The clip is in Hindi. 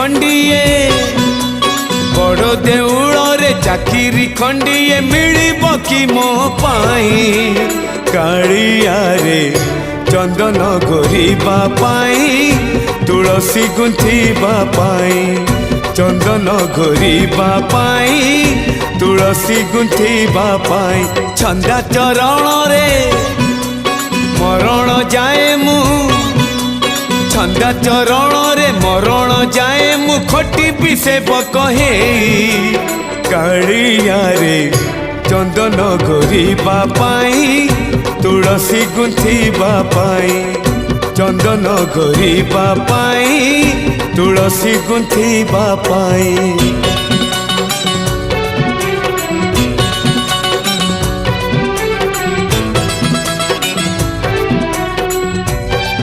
खंडिए बड़ देउल रे चाकिरी खंडिए मिलिब कि मो पाई कालिया रे चंदन घोरिबा पाई तुलसी गुंथिबा पाई चंदन घोरिबा पाई तुलसी गुंथिबा पाई छंदा चरण रे मरण जाए मु छंदा चरण रे मरण जाए मु खटी पिसेब कहे कालिया रे चंदन घोरिबा पाई तुलसी गुंथिबा पाई चंदन घोरिबा पाई तुलसी गुंथिबा पाई।